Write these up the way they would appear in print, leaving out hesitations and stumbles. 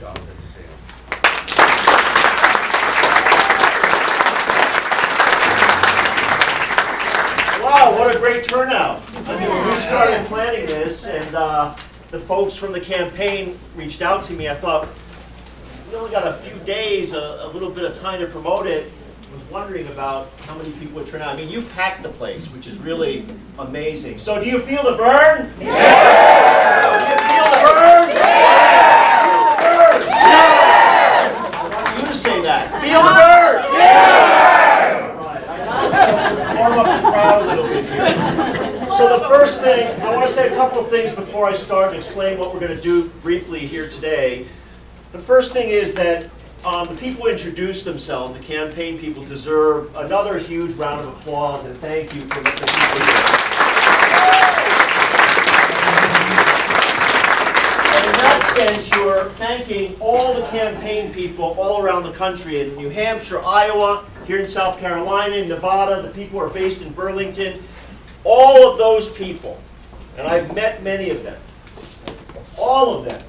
job. Good to see you. Wow, what a great turnout. I mean, when we started planning this and the folks from the campaign reached out to me, I thought, we only got a few days, a little bit of time to promote it. I was wondering about how many people would turn out. I mean, you packed the place, which is really amazing. So do you feel the burn? Yeah! Do you feel the burn? Yeah! Feel the burn? Yeah! I want you to say that. Feel the burn? Yeah! All right, I got to warm up the crowd a little bit here. So the first thing, I want to say a couple of things before I start and explain what we're going to do briefly here today. The first thing is that the people who introduced themselves, the campaign people, deserve another huge round of applause and thank you for the people here. And in that sense, you're thanking all the campaign people all around the country, in New Hampshire, Iowa, here in South Carolina, in Nevada, the people who are based in Burlington. All of those people, and I've met many of them, all of them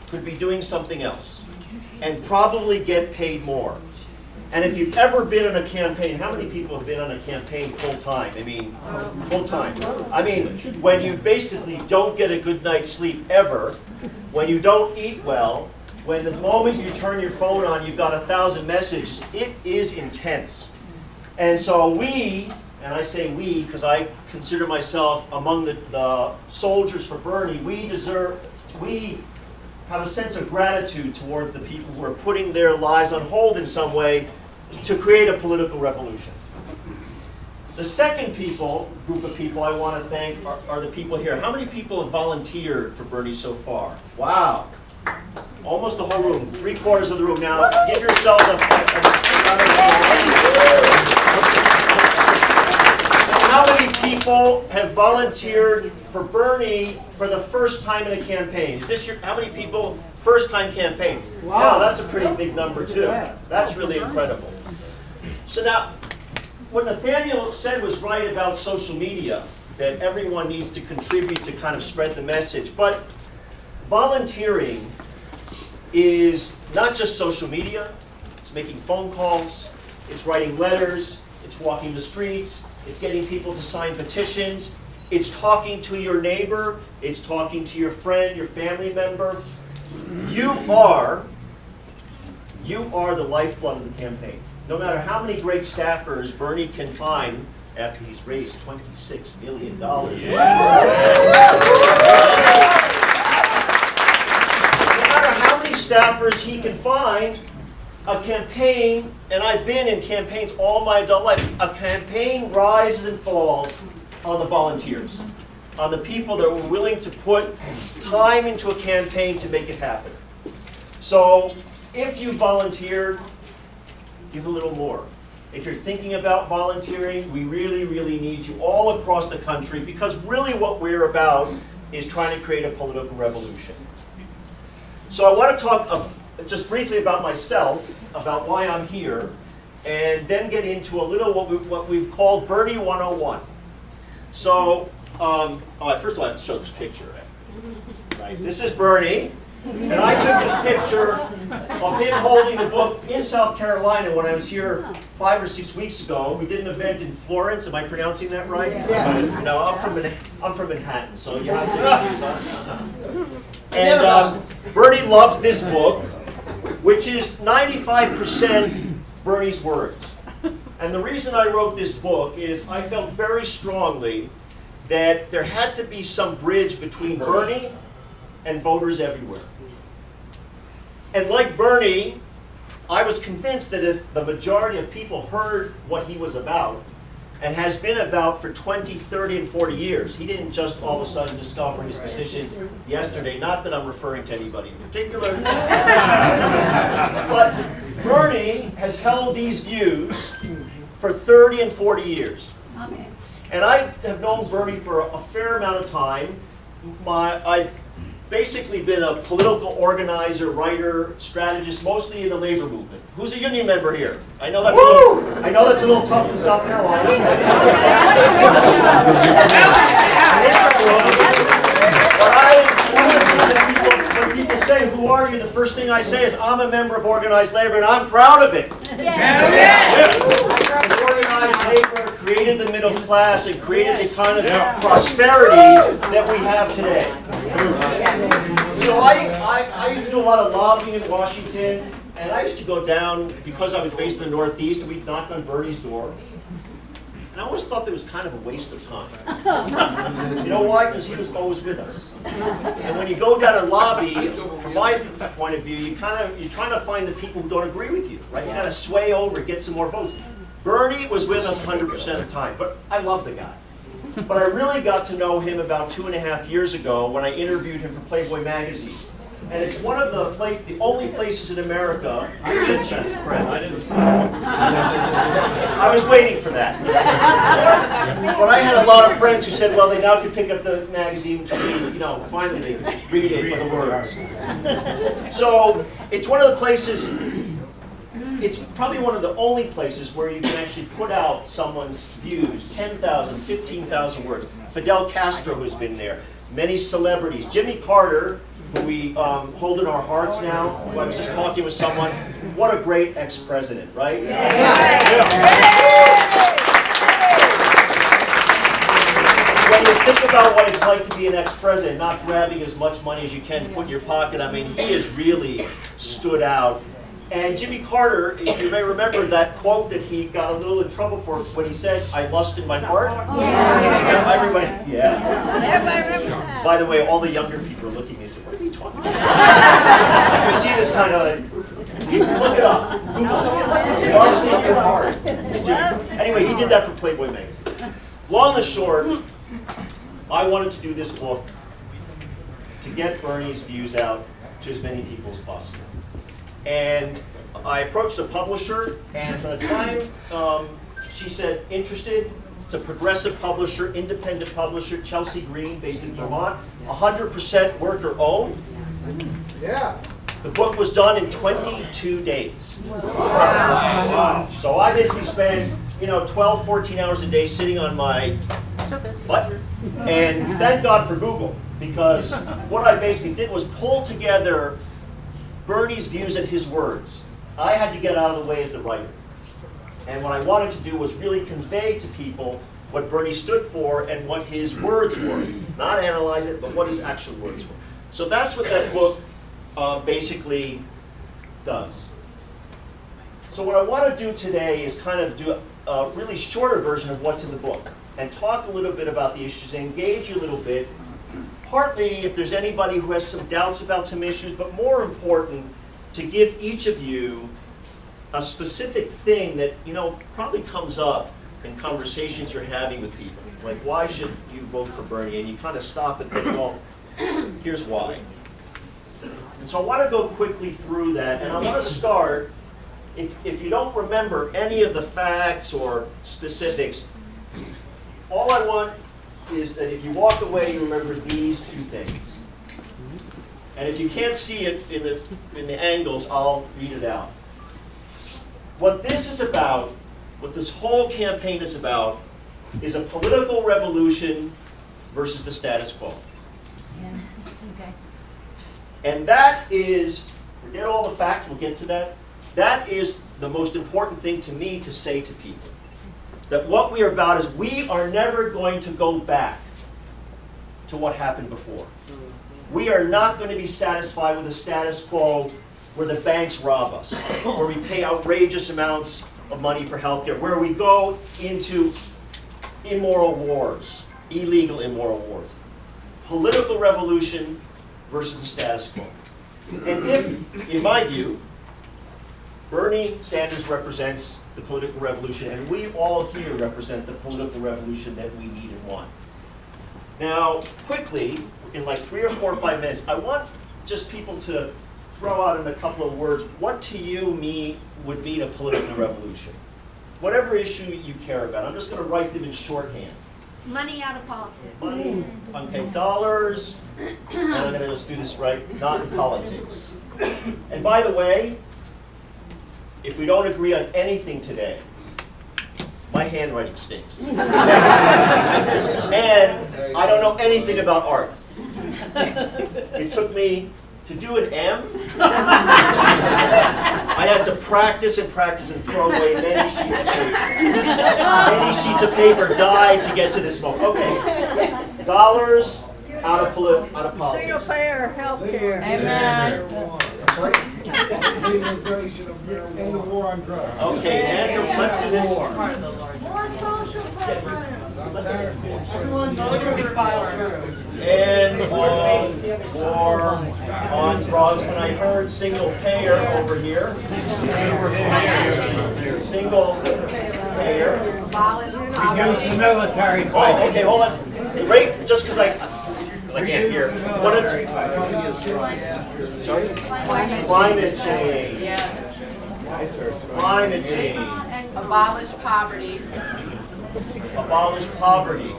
could be doing something else and probably get paid more. And if you've ever been on a campaign, how many people have been on a campaign full time? I mean, full time. I mean, when you basically don't get a good night's sleep ever, when you don't eat well, when the moment you turn your phone on, you've got 1,000 messages, it is intense. And so we, and I say we because I consider myself among the soldiers for Bernie, we have a sense of gratitude towards the people who are putting their lives on hold in some way to create a political revolution. The second group of people I want to thank are the people here. How many people have volunteered for Bernie so far? Wow. Almost the whole room, 3/4 of the room. Now, give yourselves a how many people have volunteered for Bernie for the first time in a campaign? Is this how many people, first time campaign? Wow, that's a pretty big number too. That's really incredible. So now, what Nathaniel said was right about social media, that everyone needs to contribute to kind of spread the message. But volunteering is not just social media, it's making phone calls, it's writing letters, it's walking the streets, it's getting people to sign petitions, it's talking to your neighbor, it's talking to your friend, your family member. You are the lifeblood of the campaign. No matter how many great staffers Bernie can find after he's raised $26 million. Yeah. No matter how many staffers he can find, a campaign, and I've been in campaigns all my adult life, a campaign rises and falls on the volunteers, on the people that were willing to put time into a campaign to make it happen. So if you volunteered, give a little more. If you're thinking about volunteering, we really, really need you all across the country, because really what we're about is trying to create a political revolution. So I want to talk just briefly about myself, about why I'm here, and then get into a little what we've called Bernie 101. So, first of all, I have to show this picture. Right? This is Bernie, and I took this picture of him holding the book in South Carolina when I was here 5 or 6 weeks ago. We did an event in Florence. Am I pronouncing that right? Yes. No, I'm from Manhattan, so you have to excuse me. And Bernie loves this book, which is 95% Bernie's words. And the reason I wrote this book is I felt very strongly that there had to be some bridge between Bernie and voters everywhere. And like Bernie, I was convinced that if the majority of people heard what he was about, and has been about for 20, 30, and 40 years. He didn't just all of a sudden discover his positions yesterday. Not that I'm referring to anybody in particular. But Bernie has held these views for 30 and 40 years. And I have known Bernie for a fair amount of time. I've basically been a political organizer, writer, strategist, mostly in the labor movement. Who's a union member here? I know that's a little tough in South Carolina. But when people say, who are you? The first thing I say is, I'm a member of organized labor, and I'm proud of it. Organized labor created the middle class and created the kind of prosperity that we have today. So I used to do a lot of lobbying in Washington, and I used to go down, because I was based in the Northeast, and we'd knock on Bernie's door. And I always thought that was kind of a waste of time. You know why? Because he was always with us. And when you go down and lobby, from my point of view, you're trying to find the people who don't agree with you, right? You got to sway over, get some more votes. Bernie was with us 100% of the time, but I love the guy. But I really got to know him about 2.5 years ago when I interviewed him for Playboy magazine. And it's one of the only places in America. I didn't see it. I was waiting for that. But I had a lot of friends who said, well, they now can pick up the magazine to read, finally they can read it for the words. So it's one of the places, it's probably one of the only places where you can actually put out someone's views, 10,000, 15,000 words. Fidel Castro has been there, many celebrities, Jimmy Carter, who we hold in our hearts now. I was just talking with someone. What a great ex-president, right? When you think about what it's like to be an ex-president, not grabbing as much money as you can to put in your pocket, I mean, he has really stood out. And Jimmy Carter, if you may remember that quote that he got a little in trouble for when he said, "I lust in my heart." Everybody, Everybody remembers that. By the way, all the younger people are looking at me and saying, what are you talking about? You see this kind of, look it up, Google it. Lust in your heart. Anyway, he did that for Playboy magazine. Long and short, I wanted to do this book to get Bernie's views out to as many people as possible. And I approached a publisher, and from the time she said, interested, it's a progressive publisher, independent publisher, Chelsea Green, based in Vermont, 100% worker-owned. Yeah. The book was done in 22 days. Wow. So I basically spent, 12, 14 hours a day sitting on my butt. And thank God for Google, because what I basically did was pull together Bernie's views and his words. I had to get out of the way as the writer. And what I wanted to do was really convey to people what Bernie stood for and what his words were. Not analyze it, but what his actual words were. So that's what that book basically does. So what I want to do today is kind of do a really shorter version of what's in the book and talk a little bit about the issues, engage you a little bit, partly if there's anybody who has some doubts about some issues, but more important, to give each of you a specific thing that probably comes up in conversations you're having with people. Like, why should you vote for Bernie? And you kind of stop and think, well, here's why. And so I want to go quickly through that, and I want to start, if you don't remember any of the facts or specifics, all I want is that if you walk away, you remember these two things. And if you can't see it in the angles, I'll read it out. What this is about, what this whole campaign is about, is a political revolution versus the status quo. Yeah. Okay. And that is, forget all the facts, we'll get to that. That is the most important thing to me to say to people. That what we are about is we are never going to go back to what happened before. We are not going to be satisfied with the status quo where the banks rob us, where we pay outrageous amounts of money for healthcare, where we go into immoral wars, illegal immoral wars. Political revolution versus the status quo. And if, in my view, Bernie Sanders represents the political revolution, and we all here represent the political revolution that we need and want. Now, quickly, in like 3 or 4 or 5 minutes, I want just people to throw out in a couple of words, what to you would mean a political revolution? Whatever issue you care about. I'm just going to write them in shorthand. Money out of politics. Money, okay, dollars, and I'm going to just do this right, not in politics. And by the way, if we don't agree on anything today, my handwriting stinks. And I don't know anything about art. It took me To do an M, I had to practice and practice and throw away many sheets of paper. Many sheets of paper died to get to this moment. Okay, dollars out of Single politics. payer health care. Amen. And the war on drugs. Okay, Andrew, let's do this. More social programs. And war on drugs, and I heard single payer over here. Single payer. Reduce the military Oh, budget. okay, hold on. Wait, just because I can't hear. What is, sorry? Climate change. Yes. Climate change. Abolish poverty. Abolish poverty.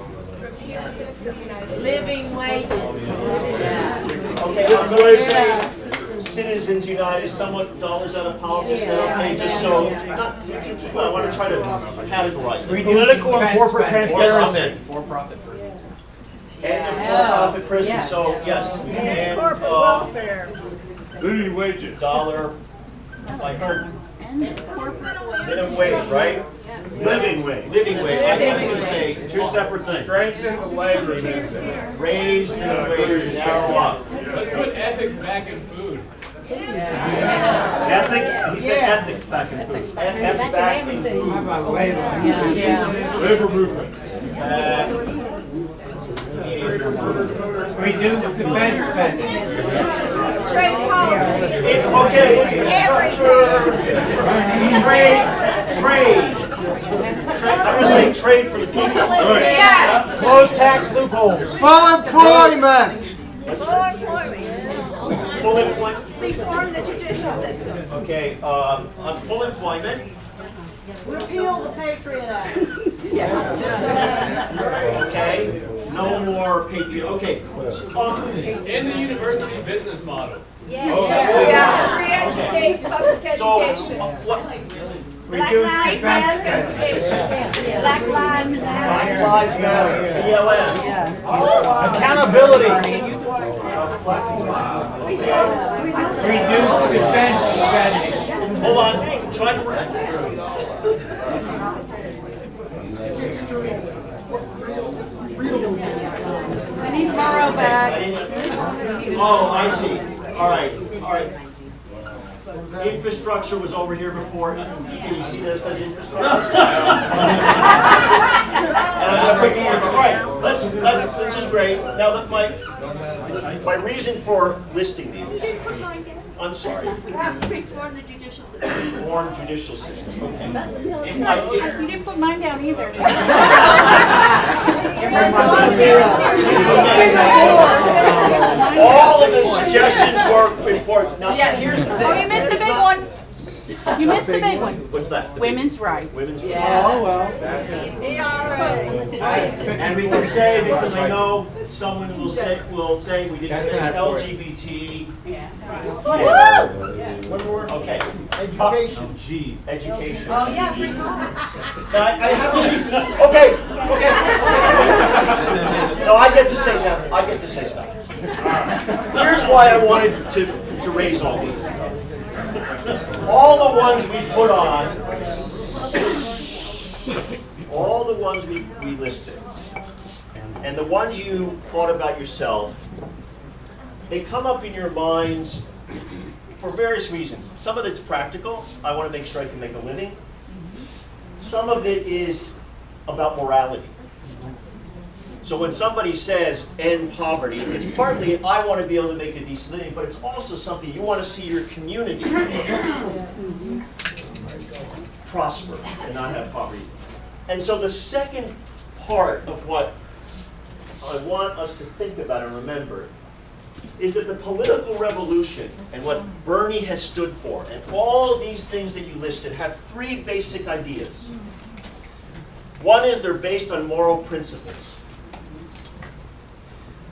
Living wages. Okay, I'm going to say Citizens United, somewhat dollars out of politics. Okay, just so, I want to try to categorize them. Political and corporate Yes, transparency. amen. And the for-profit prison, so, yes. And corporate welfare. Living wages. Dollar, I heard, minimum wage, right? Living wage. Living wage, I was going to say, Two separate things. Strengthen the labor movement. raise minimum wage, narrow up. Let's put ethics back in food. Ethics, he said ethics back in food. Ethics back in food. How about labor? Labor movement. Reduce defense spending. Trade policy. Okay, trade. I'm going to say trade for the people. Yeah. Close tax loopholes. Full employment. Full employment. Full employment. Reform the judicial system. Okay, on full employment. Repeal the Patriot Act. Okay, no more patriot. Okay. In the university business model. Yeah. Free education, public So, education. what? Reduce defense spending. Black Lives Black Matter. Lives Matter. BLM. Accountability. Reduce defense spending. Hold on. Try to. I need Morrow back. Oh, I see. All right. Infrastructure was over here before. Can you see that it says infrastructure? All right. This is great. Now that my reason for listing these. I'm sorry. Reform the judicial system. Reform judicial system. Okay. You didn't put mine down either. All of the suggestions were important. Now, here's the thing. Oh, you missed the big one. You missed the big one. What's that? Women's rights. Women's rights. ERA. And we can say, because I know someone will say we didn't finish LGBT. One more? Okay. Education. G. Education. Oh, yeah, free Okay. No, I get to say now. I get to say stuff. Here's why I wanted to raise all these. All the ones we put on, all the ones we listed, and the ones you thought about yourself, they come up in your minds for various reasons. Some of it's practical. I want to make sure I can make a living. Some of it is about morality. So when somebody says end poverty, it's partly I want to be able to make a decent living, but it's also something you want to see your community prosper and not have poverty. And so the second part of what I want us to think about and remember is that the political revolution and what Bernie has stood for and all these things that you listed have three basic ideas. One is they're based on moral principles.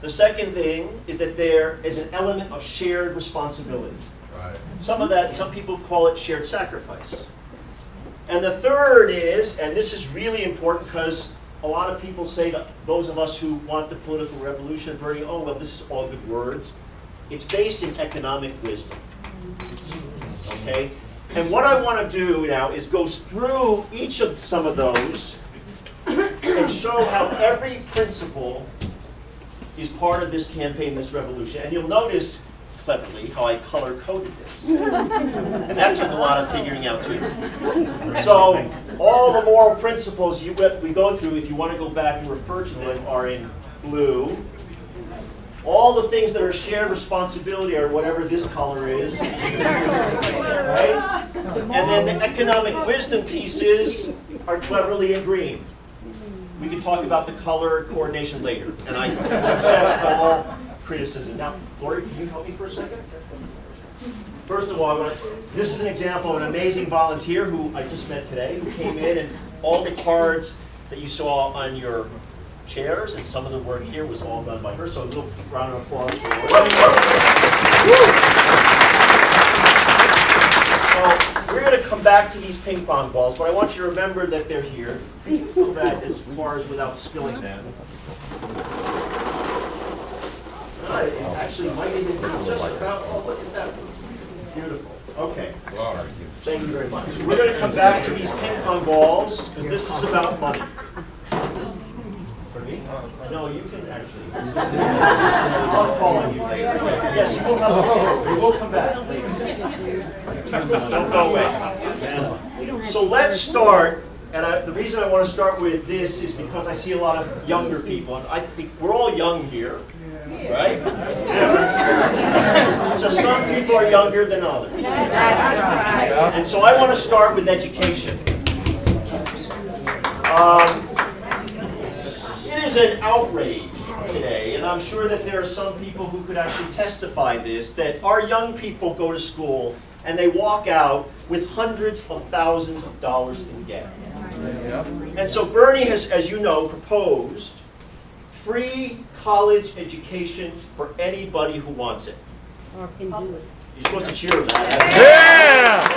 The second thing is that there is an element of shared responsibility. Right. Some people call it shared sacrifice. And the third is, and this is really important because a lot of people say to those of us who want the political revolution, Bernie, oh, well, this is all good words. It's based in economic wisdom. Okay? And what I want to do now is go through each of some of those and show how every principle is part of this campaign, this revolution. And you'll notice, cleverly, how I color-coded this. And that took a lot of figuring out, too. So all the moral principles we go through, if you want to go back and refer to them, are in blue. All the things that are shared responsibility are whatever this color is. Right? And then the economic wisdom pieces are cleverly in green. We can talk about the color coordination later. And I accept all criticism. Now, Lori, can you help me for a second? First of all, this is an example of an amazing volunteer who I just met today, who came in, and all the cards that you saw on your chairs and some of the work here was all done by her. So a little round of applause for Lori. So we're going to come back to these ping pong balls, but I want you to remember that they're here. You can fill that as far as without spilling them. It actually might even be just about, oh, look at that. Beautiful. Okay. Thank you very much. We're going to come back to these ping pong balls, because this is about money. For me? No, you can actually. I'll call on you later. Yes, you will have a chance. We will come back later. Don't go away. So let's start. And the reason I want to start with this is because I see a lot of younger people. And I think we're all young here. Right? So some people are younger than others. And so I want to start with education. It is an outrage today, and I'm sure that there are some people who could actually testify this, that our young people go to school and they walk out with hundreds of thousands of dollars in debt. And so Bernie has, as you know, proposed free college education for anybody who wants it. Or can do it. You're supposed to cheer that.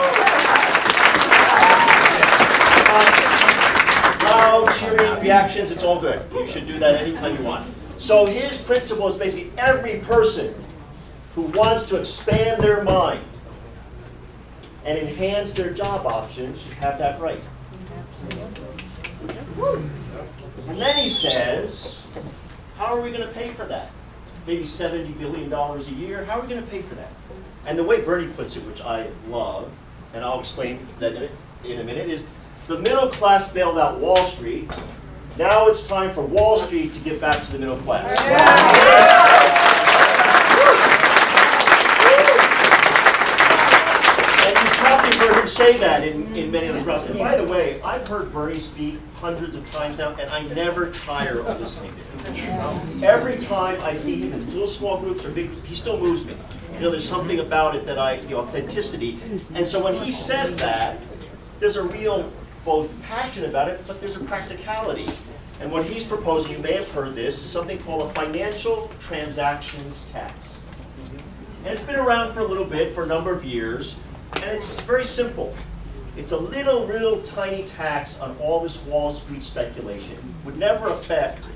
Loud cheering reactions, it's all good. You should do that anytime you want. So his principle is basically every person who wants to expand their mind and enhance their job options should have that right. And then he says, how are we going to pay for that? Maybe $70 billion a year. How are we going to pay for that? And the way Bernie puts it, which I love, and I'll explain that in a minute, is the middle class bailed out Wall Street. Now it's time for Wall Street to give back to the middle class. And you've probably heard him say that in many of those routes. And by the way, I've heard Bernie speak hundreds of times now, and I never tire of listening to him. Every time I see him in little small groups or big, he still moves me. You know, there's something about it that the authenticity. And so when he says that, there's a real both passion about it, but there's a practicality. And what he's proposing, you may have heard this, is something called a financial transactions tax. And it's been around for a little bit, for a number of years, and it's very simple. It's a little tiny tax on all this Wall Street speculation. Would never affect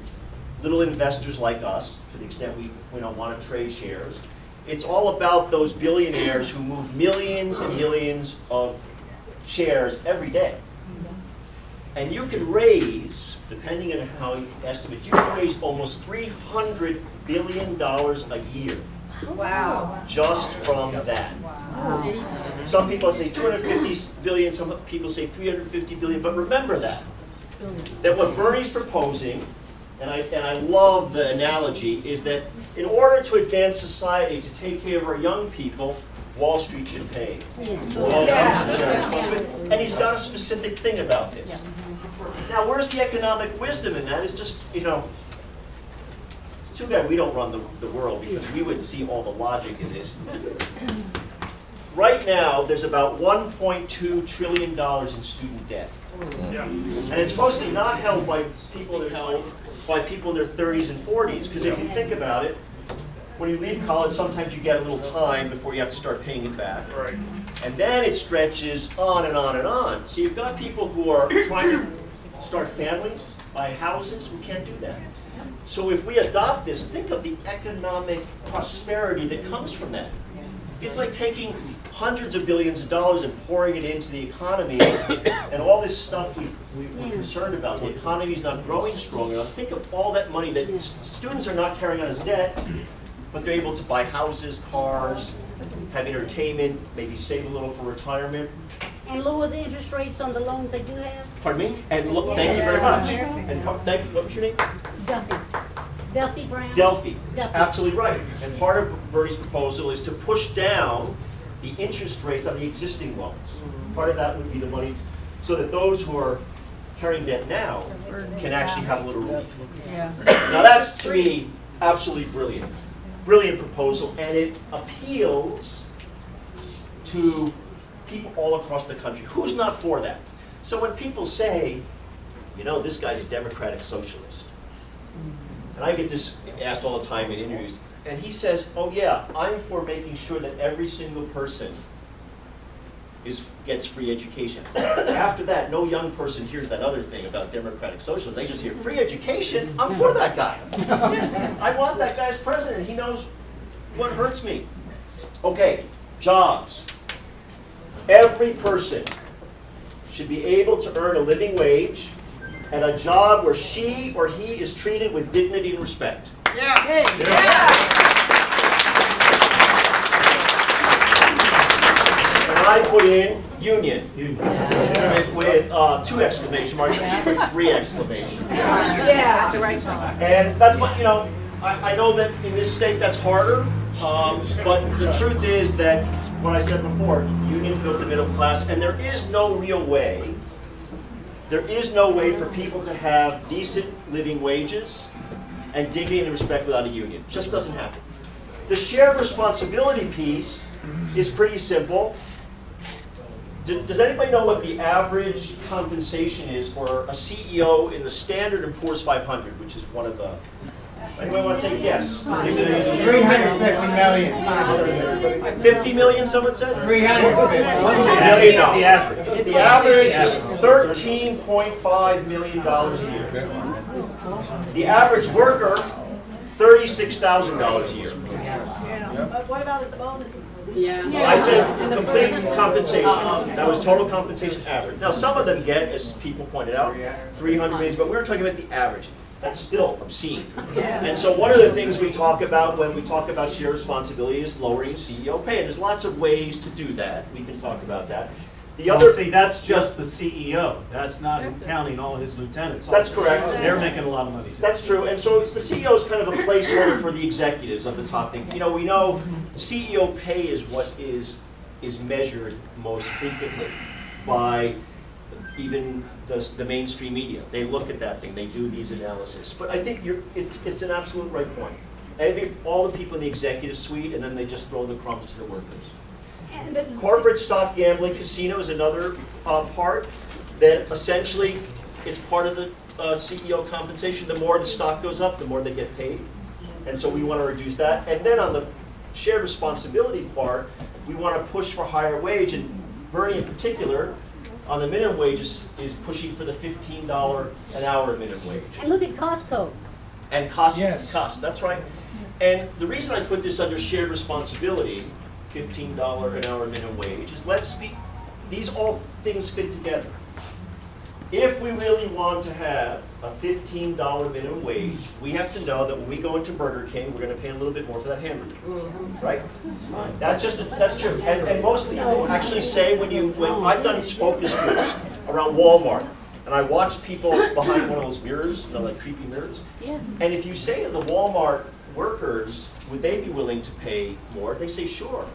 little investors like us, to the extent we want to trade shares. It's all about those billionaires who move millions and millions of shares every day. And you could raise, depending on how you estimate, you can raise almost $300 billion a year. Wow. Just from that. Some people say 250 billion, some people say 350 billion, but remember that what Bernie's proposing, and I love the analogy, is that in order to advance society, to take care of our young people, Wall Street should pay. Wall Street should share responsibility. And he's got a specific thing about this. Now, where's the economic wisdom in that? It's just, it's too bad we don't run the world, because we would see all the logic in this. Right now, there's about $1.2 trillion in student debt. And it's mostly not held by people that held by people in their 30s and 40s, because if you think about it, when you leave college, sometimes you get a little time before you have to start paying it back. Right. And then it stretches on and on and on. So you've got people who are trying to start families, buy houses, who can't do that. So if we adopt this, think of the economic prosperity that comes from that. It's like taking hundreds of billions of dollars and pouring it into the economy, and all this stuff we're concerned about. The economy's not growing strong enough. Think of all that money that students are not carrying on as debt, but they're able to buy houses, cars, have entertainment, maybe save a little for retirement. And lower the interest rates on the loans they do have? Pardon me? And look, thank you very much. And thank you. What was your name? Duffy. Duffy Brown? Delphi. Delphi. Absolutely right. And part of Bernie's proposal is to push down the interest rates on the existing loans. Part of that would be the money so that those who are carrying debt now can actually have a little relief. Now that's, to me, absolutely brilliant. Brilliant proposal, and it appeals to people all across the country. Who's not for that? So when people say, you know, this guy's a democratic socialist, and I get this asked all the time in interviews, and he says, oh yeah, I'm for making sure that every single person gets free education. After that, no young person hears that other thing about democratic socialism. They just hear free education. I'm for that guy. I want that guy as president. He knows what hurts me. Okay, jobs. Every person should be able to earn a living wage and a job where she or he is treated with dignity and respect. Hey. And I put in union with 2 exclamation marks, with 3 exclamation marks. Yeah. And that's what, you know, I know that in this state that's harder, but the truth is that, what I said before, unions built the middle class, and there is no real way, for people to have decent living wages and dignity and respect without a union. It just doesn't happen. The shared responsibility piece is pretty simple. Does anybody know what the average compensation is for a CEO in the Standard & Poor's 500, which is one of the... Anybody want to take a guess? 350 million. 50 million, someone said? 350 million. The average. The average is $13.5 million a year. The average worker, $36,000 a year. But what about his bonuses? I said complete compensation. That was total compensation average. Now, some of them get, as people pointed out, 300 million, but we were talking about the average. That's still obscene. And so one of the things we talk about when we talk about shared responsibility is lowering CEO pay. There's lots of ways to do that. We can talk about that. The other, See, that's just the CEO. That's not counting all his lieutenants. That's correct. They're making a lot of money too. That's true, and so it's the CEO is kind of a placeholder for the executives of the top thing. You know, we know CEO pay is what is measured most frequently by even the mainstream media. They look at that thing, they do these analysis. But I think it's an absolute right point. All the people in the executive suite, and then they just throw the crumbs to the workers. Corporate stock gambling, casino is another part that essentially it's part of the CEO compensation. The more the stock goes up, the more they get paid. And so we want to reduce that. And then on the shared responsibility part, we want to push for higher wage. And Bernie in particular, on the minimum wage is pushing for the $15 an hour minimum wage. And look at Costco. And cost, Yes. that's right. And the reason I put this under shared responsibility, $15 an hour minimum wage, is these all things fit together. If we really want to have a $15 minimum wage, we have to know that when we go into Burger King, we're going to pay a little bit more for that hamburger, right? That's true. And most people actually say when I've done these focus groups around Walmart, and I watch people behind one of those mirrors, you know, like creepy mirrors. Yeah. And if you say to the Walmart workers, would they be willing to pay more? They say sure.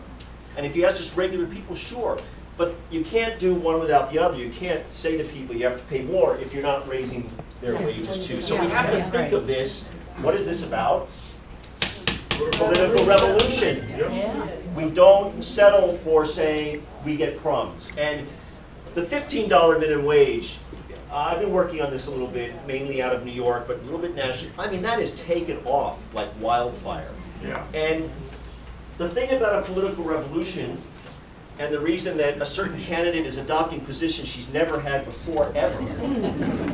And if you ask just regular people, sure. But you can't do one without the other. You can't say to people you have to pay more if you're not raising their wages too. So we have to think of this. What is this about? Political revolution. We don't settle for saying we get crumbs. And the $15 minimum wage, I've been working on this a little bit, mainly out of New York, but a little bit nationally. I mean, that is taken off like wildfire. Yeah. And the thing about a political revolution, and the reason that a certain candidate is adopting positions she's never had before, ever,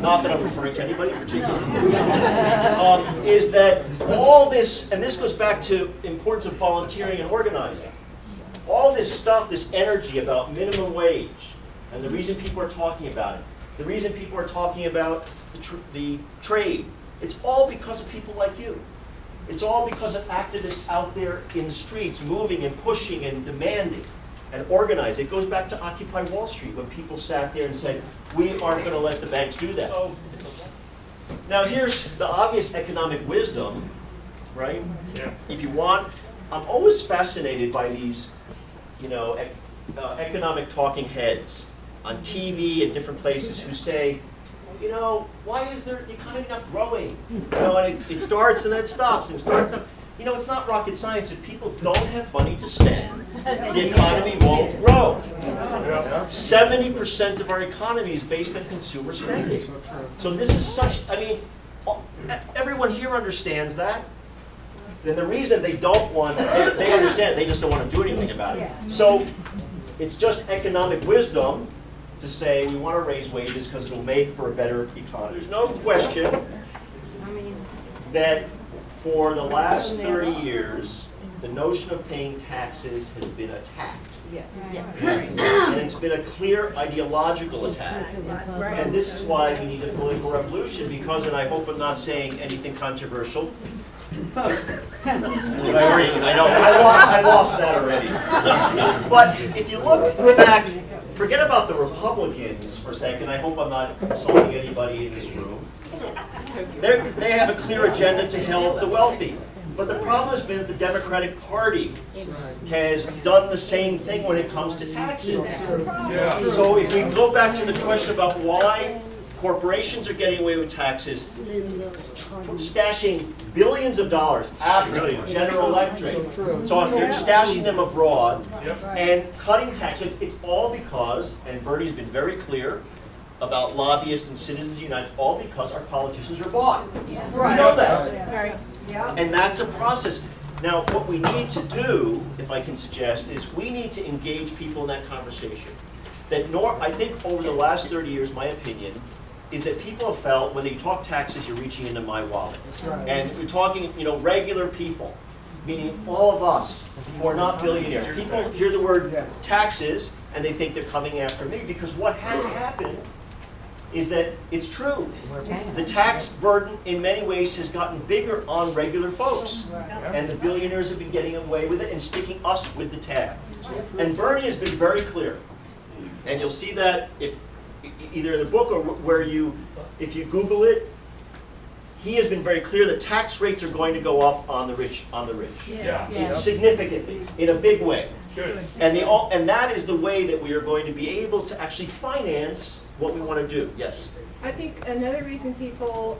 not that I'm referring to anybody in particular, is that all this, and this goes back to importance of volunteering and organizing, all this stuff, this energy about minimum wage, and the reason people are talking about it, the reason people are talking about the trade, it's all because of people like you. It's all because of activists out there in the streets moving and pushing and demanding and organizing. It goes back to Occupy Wall Street when people sat there and said, we aren't going to let the banks do that. Now here's the obvious economic wisdom, right? Yeah. If you want, I'm always fascinated by these, economic talking heads on TV and different places who say, why is the economy not growing? And it starts and then it stops and starts. It's not rocket science. If people don't have money to spend, the economy won't grow. 70% of our economy is based on consumer spending. So this is such, everyone here understands that. Then the reason they don't want, they understand it, they just don't want to do anything about it. So it's just economic wisdom to say we want to raise wages because it'll make for a better economy. There's no question that for the last 30 years, the notion of paying taxes has been attacked. And it's been a clear ideological attack. And this is why we need a political revolution because, and I hope I'm not saying anything controversial, I lost that already. But if you look back, forget about the Republicans for a second. I hope I'm not insulting anybody in this room. They have a clear agenda to help the wealthy. But the problem has been that the Democratic Party has done the same thing when it comes to taxes. So if we go back to the question about why corporations are getting away with taxes, stashing billions of dollars after General Electric. So they're stashing them abroad and cutting taxes. It's all because, and Bernie's been very clear about lobbyists and Citizens United, all because our politicians are bought. We know that. And that's a process. Now, what we need to do, if I can suggest, is we need to engage people in that conversation. I think over the last 30 years, my opinion, is that people have felt when they talk taxes, you're reaching into my wallet. And we're talking, regular people, meaning all of us who are not billionaires. People hear the word taxes and they think they're coming after me because what has happened is that it's true. The tax burden in many ways has gotten bigger on regular folks. And the billionaires have been getting away with it and sticking us with the tab. And Bernie has been very clear. And you'll see that either in the book or if you Google it, he has been very clear that tax rates are going to go up on the rich. Significantly, in a big way. Good. And that is the way that we are going to be able to actually finance what we want to do. Yes? I think another reason people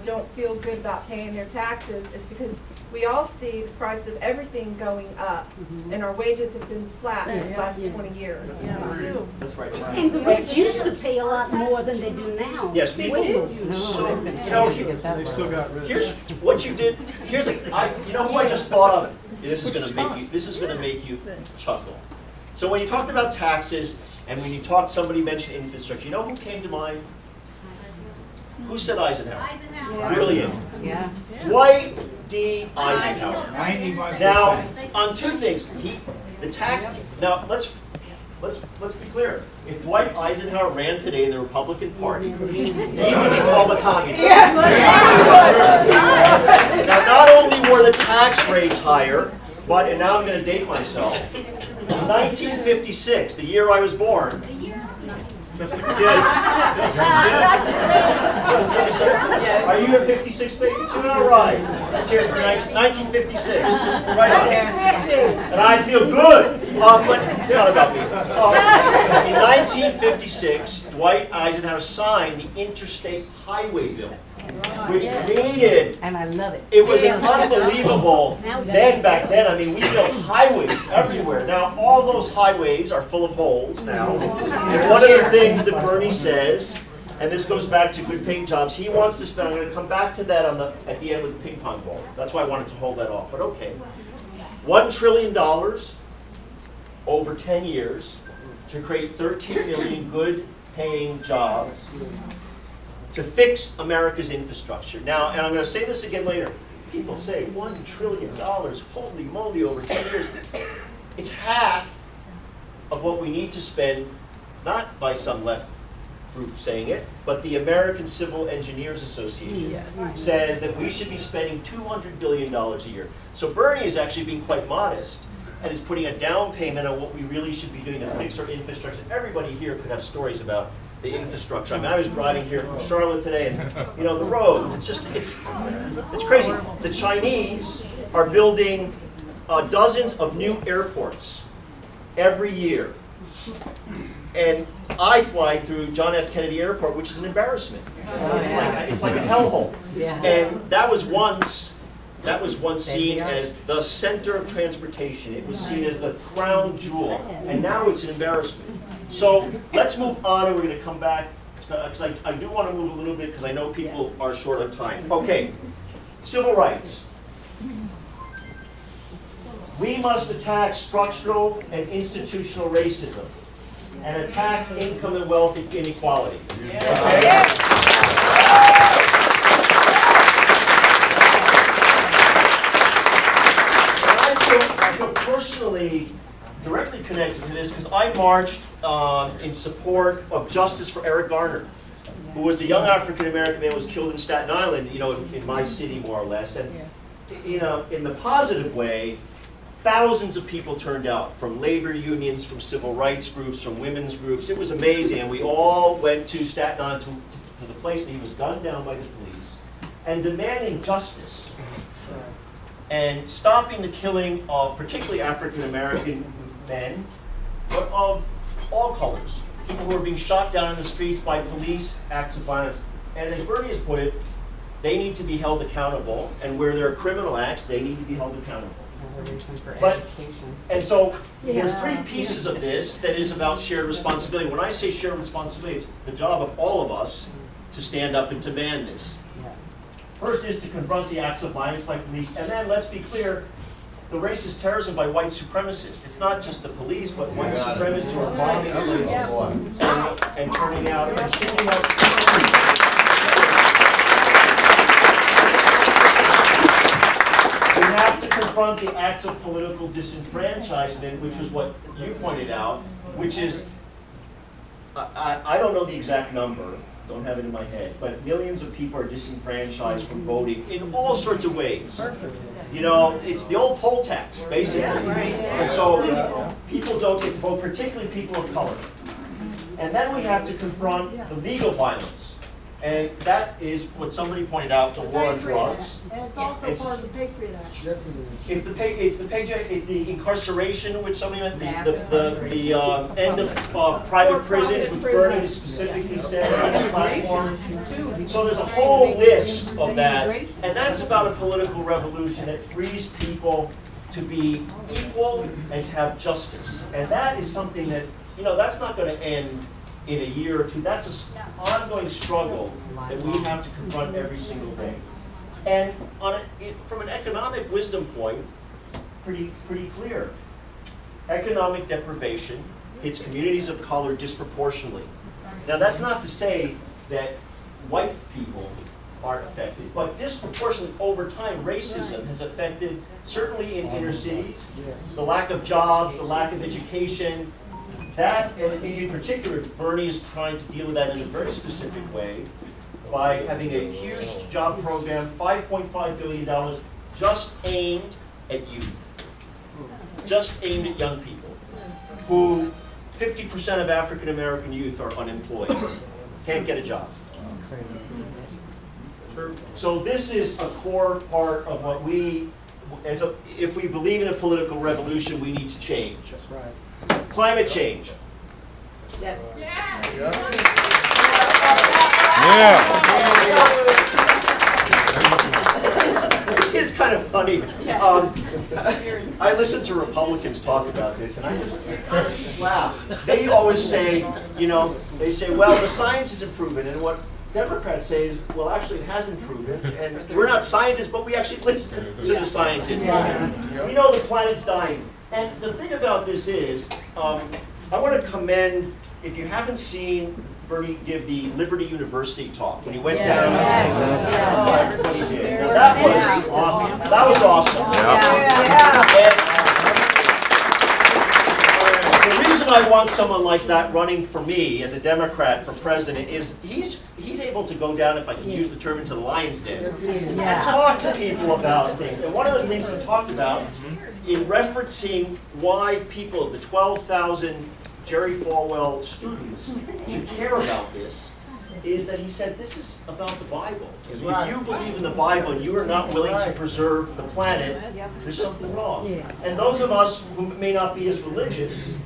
don't feel good about paying their taxes is because we all see the price of everything going up, and our wages have been flat for the last 20 years. That's right. And the rich used to pay a lot more than they do now. Yes, people. So, They still got rid of here's what you did. Who I just thought of it. This is going to make you chuckle. So when you talked about taxes, and when you somebody mentioned infrastructure, you know who came to mind? Who said Eisenhower? Brilliant. Yeah. Dwight D. Eisenhower. 91%. Now, on two things, Now, let's be clear. If Dwight Eisenhower ran today in the Republican Party, he would be called a communist. Now, not only were the tax rates higher, but, and now I'm going to date myself, in 1956, the year I was born, Just a kid. Are you a 56 baby too? All right. Let's hear it for 1956. Right on. And I feel good. But it's not about me. In 1956, Dwight Eisenhower signed the Interstate Highway Bill, which created, And I love it. it was an unbelievable, back then, I mean, we built highways everywhere. Now, all those highways are full of holes now. And one of the things that Bernie says, and this goes back to good paying jobs, he wants to spend, I'm going to come back to that at the end with the ping pong ball. That's why I wanted to hold that off, but okay. $1 trillion over 10 years to create 13 million good paying jobs to fix America's infrastructure. Now, and I'm going to say this again later, people say $1 trillion, holy moly, over 10 years. It's half of what we need to spend, not by some left group saying it, but the American Civil Engineers Association says that we should be spending $200 billion a year. So Bernie is actually being quite modest and is putting a down payment on what we really should be doing to fix our infrastructure. Everybody here could have stories about the infrastructure. I mean, I was driving here from Charlotte today, and you know, the roads, it's crazy. The Chinese are building dozens of new airports every year. And I fly through John F. Kennedy Airport, which is an embarrassment. It's like a hellhole. And that was once seen as the center of transportation. It was seen as the crown jewel, and now it's an embarrassment. So let's move on, and we're going to come back, because I do want to move a little bit, because I know people are short on time. Okay, civil rights. We must attack structural and institutional racism, and attack income and wealth inequality. Okay? I feel personally directly connected to this because I marched in support of justice for Eric Garner, who was the young African-American man who was killed in Staten Island, you know, in my city more or less. And you know, in the positive way, thousands of people turned out from labor unions, from civil rights groups, from women's groups. It was amazing, and we all went to Staten Island to the place that he was gunned down by the police, and demanding justice and stopping the killing of particularly African-American men, but of all colors. People who are being shot down in the streets by police acts of violence. And as Bernie has put it, they need to be held accountable, and where there are criminal acts, they need to be held accountable. And so there's three pieces of this that is about shared responsibility. When I say shared responsibility, it's the job of all of us to stand up and demand this. First is to confront the acts of violence by police, and then let's be clear, the racist terrorism by white supremacists. It's not just the police, but white supremacists who are bombing places and turning out and shooting up. We have to confront the acts of political disenfranchisement, which was what you pointed out, which is, I don't know the exact number, don't have it in my head, but millions of people are disenfranchised from voting in all sorts of ways. You know, it's the old poll tax, basically. And so people don't get to vote, particularly people of color. And then we have to confront the legal violence. And that is what somebody pointed out, the war on drugs. And it's also part of the Patriot Act. It's the incarceration, which somebody meant, the end of private prisons, which Bernie specifically said on the platform. So there's a whole list of that, and that's about a political revolution that frees people to be equal and to have justice. And that is something that, you know, that's not going to end in a year or two. That's an ongoing struggle that we have to confront every single day. And from an economic wisdom point, pretty clear. Economic deprivation hits communities of color disproportionately. Now that's not to say that white people aren't affected, but disproportionately over time, racism has affected, certainly in inner cities, the lack of jobs, the lack of education. That, and in particular, Bernie is trying to deal with that in a very specific way by having a huge job program, $5.5 billion, just aimed at youth, just aimed at young people, who 50% of African American youth are unemployed, can't get a job. So this is a core part of what we, if we believe in a political revolution, we need to change. That's right. Climate change. Yes. It is kind of funny. I listen to Republicans talk about this, and I just laugh. They always say, you know, they say, well, the science is improving, and what Democrats say is, well, actually, it hasn't proven, and we're not scientists, but we actually listen to the scientists. We know the planet's dying. And the thing about this is, I want to commend, if you haven't seen Bernie give the Liberty University talk, when he went down. Oh, everybody did. Now, that was awesome. That was awesome. And the reason I want someone like that running for me as a Democrat for president is he's able to go down, if I can use the term, into the lion's den and talk to people about things. And one of the things he talked about in referencing why people, the 12,000 Jerry Falwell students, should care about this, is that he said this is about the Bible. If you believe in the Bible and you are not willing to preserve the planet, there's something wrong. And those of us who may not be as religious,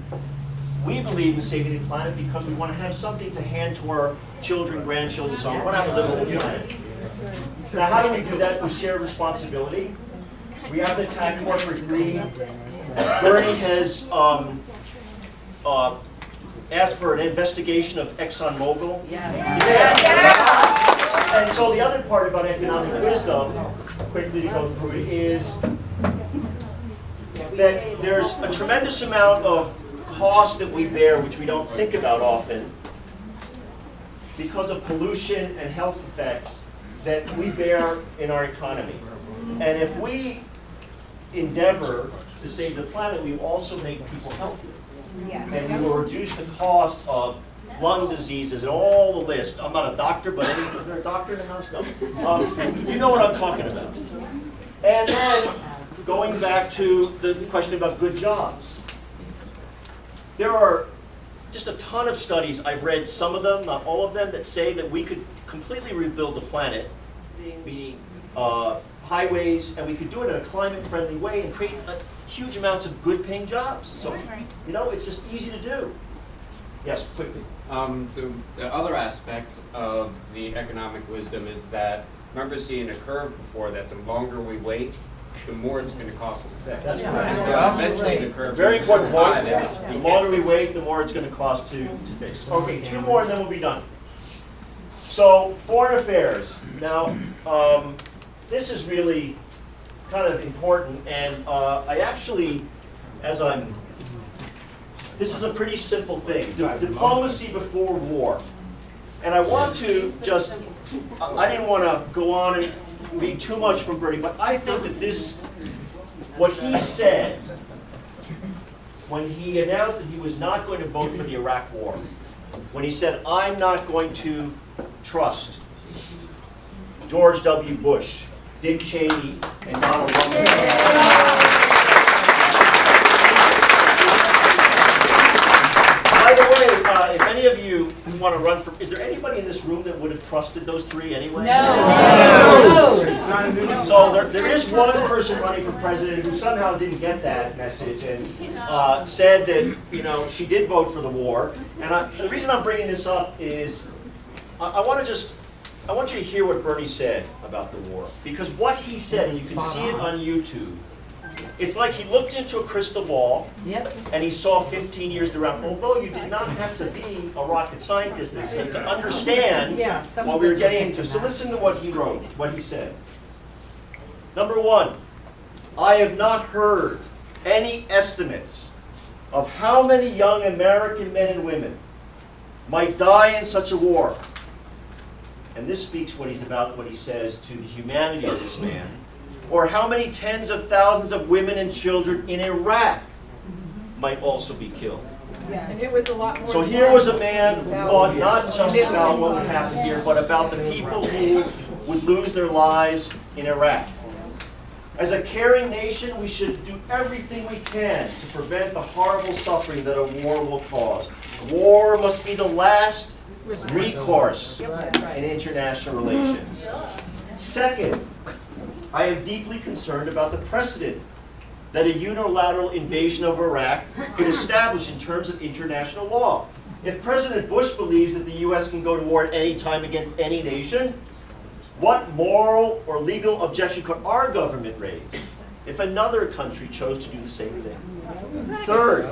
we believe in saving the planet because we want to have something to hand to our children, grandchildren, so on. We want to have a livable planet. Now, how do we do that? We share responsibility. We have to attack corporate greed. Bernie has asked for an investigation of ExxonMobil. And so the other part about economic wisdom, quickly to go through it, is that there's a tremendous amount of cost that we bear, which we don't think about often, because of pollution and health effects that we bear in our economy. And if we endeavor to save the planet, we also make people healthier. And we will reduce the cost of lung diseases and all the list. I'm not a doctor, but is there a doctor in the house? No. You know what I'm talking about. And then going back to the question about good jobs. There are just a ton of studies, I've read some of them, not all of them, that say that we could completely rebuild the planet, meaning highways, and we could do it in a climate-friendly way and create huge amounts of good-paying jobs. So, you know, it's just easy to do. Yes, quickly. The other aspect of the economic wisdom is that, remember seeing a curve before, that the longer we wait, the more it's going to cost to fix. That's right. Eventually the curve Very important point. The The longer we wait, the more it's going to cost to fix. Okay, two more and then we'll be done. So, foreign affairs. Now, this is really kind of important, and I actually, this is a pretty simple thing. Diplomacy before war. And I want to just, I didn't want to go on and read too much from Bernie, but I think that this, what he said when he announced that he was not going to vote for the Iraq War, when he said, I'm not going to trust George W. Bush, Dick Cheney, and Donald Trump. By the way, if any of you want to run for, is there anybody in this room that would have trusted those three anyway? No. So there is one person running for president who somehow didn't get that message and said that, you know, she did vote for the war. And the reason I'm bringing this up is I want you to hear what Bernie said about the war. Because what he said, and you can see it on YouTube, it's like he looked into a crystal ball and he saw 15 years around. Although you did not have to be a rocket scientist to understand what we were getting into. So listen to what he wrote, what he said. Number one, I have not heard any estimates of how many young American men and women might die in such a war. And this speaks what he's about, what he says to the humanity of this man, or how many tens of thousands of women and children in Iraq might also be killed. And it was a lot more. So here was a man who thought not just about what would happen here, but about the people who would lose their lives in Iraq. As a caring nation, we should do everything we can to prevent the horrible suffering that a war will cause. War must be the last recourse in international relations. Second, I am deeply concerned about the precedent that a unilateral invasion of Iraq could establish in terms of international law. If President Bush believes that the U.S. can go to war at any time against any nation, what moral or legal objection could our government raise if another country chose to do the same thing? Third,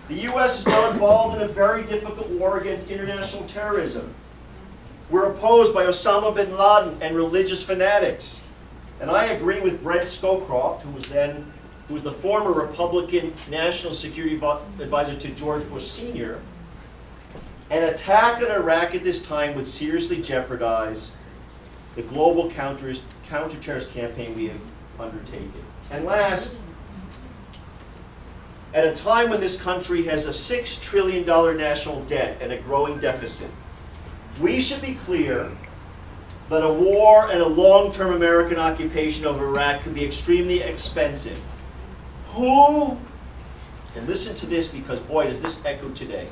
the U.S. is now involved in a very difficult war against international terrorism. We're opposed by Osama bin Laden and religious fanatics. And I agree with Brent Scowcroft, who was then who was the former Republican National Security Advisor to George Bush Sr., an attack on Iraq at this time would seriously jeopardize the global counter-terrorist campaign we have undertaken. And last, at a time when this country has a $6 trillion national debt and a growing deficit, we should be clear that a war and a long-term American occupation of Iraq could be extremely expensive. Who, and listen to this because boy does this echo today,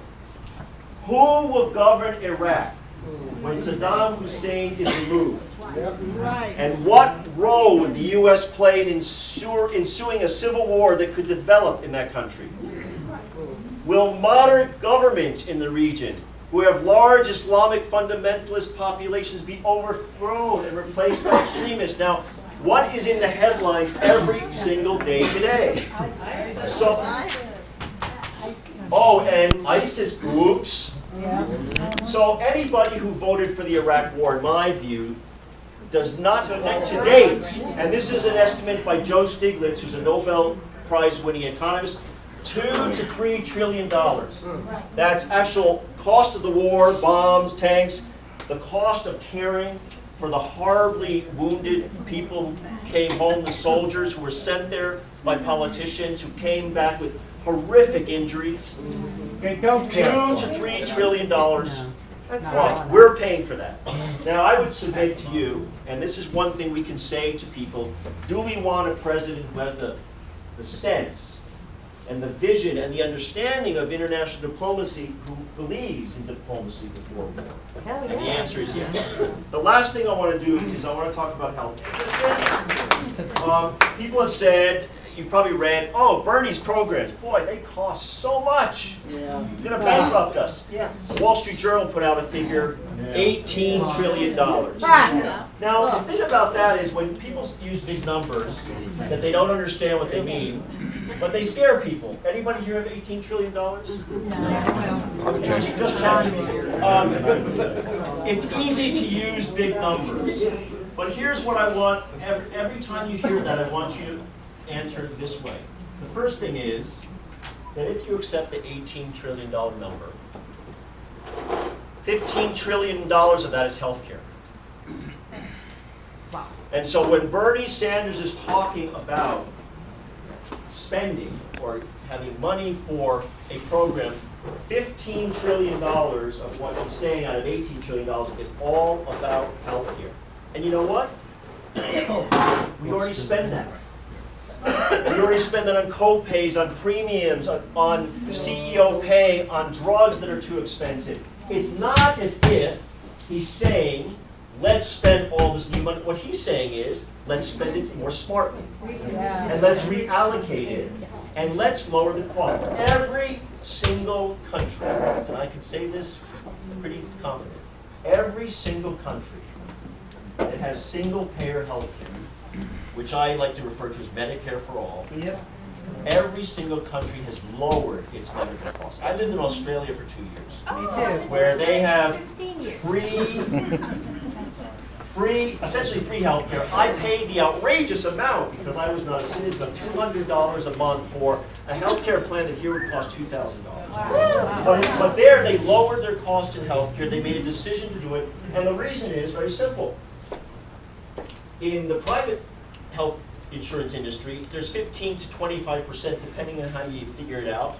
who will govern Iraq when Saddam Hussein is removed? And what role would the U.S. play in ensuing a civil war that could develop in that country? Will moderate governments in the region, who have large Islamic fundamentalist populations, be overthrown and replaced by extremists? Now, what is in the headlines every single day today? So, oh, and ISIS, oops. So anybody who voted for the Iraq War, in my view, does not, to date, and this is an estimate by Joe Stiglitz, who's a Nobel Prize-winning economist, $2 to $3 trillion. That's actual cost of the war, bombs, tanks, the cost of caring for the horribly wounded people who came home, the soldiers who were sent there by politicians who came back with horrific injuries. $2 to $3 trillion cost. We're paying for that. Now, I would submit to you, and this is one thing we can say to people, do we want a president who has the sense and the vision and the understanding of international diplomacy, who believes in diplomacy before war? And the answer is yes. The last thing I want to do is I want to talk about health care. People have said, you probably read, oh, Bernie's programs, boy, they cost so much. They're going to bankrupt us. The Wall Street Journal put out a figure, $18 trillion. Now, the thing about that is when people use big numbers, that they don't understand what they mean, but they scare people. Anybody here have $18 trillion? Just checking. It's easy to use big numbers. But here's what I want, every time you hear that, I want you to answer it this way. The first thing is that if you accept the $18 trillion number, $15 trillion of that is health care. And so when Bernie Sanders is talking about spending or having money for a program, $15 trillion of what he's saying out of $18 trillion is all about health care. And you know what? We already spend that. We already spend that on co-pays, on premiums, on CEO pay, on drugs that are too expensive. It's not as if he's saying, let's spend all this new money. What he's saying is, let's spend it more smartly. And let's reallocate it. And let's lower the cost. Every single country, and I can say this pretty confident, every single country that has single-payer health care, which I like to refer to as Medicare for all, every single country has lowered its medical costs. I lived in Australia for 2 years. Me too. Where they have essentially free health care. I paid the outrageous amount, because I was not a citizen, of $200 a month for a health care plan that here would cost $2,000. But there they lowered their cost in health care. They made a decision to do it. And the reason is very simple. In the private health insurance industry, there's 15 to 25%, depending on how you figure it out,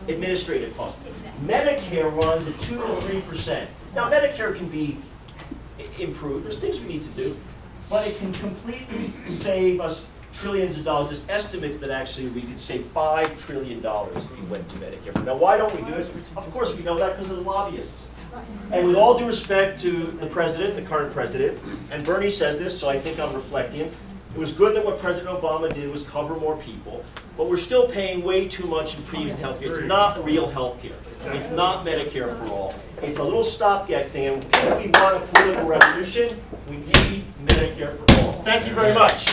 administrative costs. Medicare runs at 2 to 3%. Now, Medicare can be improved. There's things we need to do, but it can completely save us trillions of dollars. There's estimates that actually we could save $5 trillion if we went to Medicare. Now, why don't we do it? Of course, we know that because of the lobbyists. And with all due respect to the president, the current president, and Bernie says this, so I think I'm reflecting him, it was good that what President Obama did was cover more people, but we're still paying way too much in premiums and health care. It's not real health care. It's not Medicare for all. It's a little stopgap thing, and if we want a political revolution, we need Medicare for all. Thank you very much.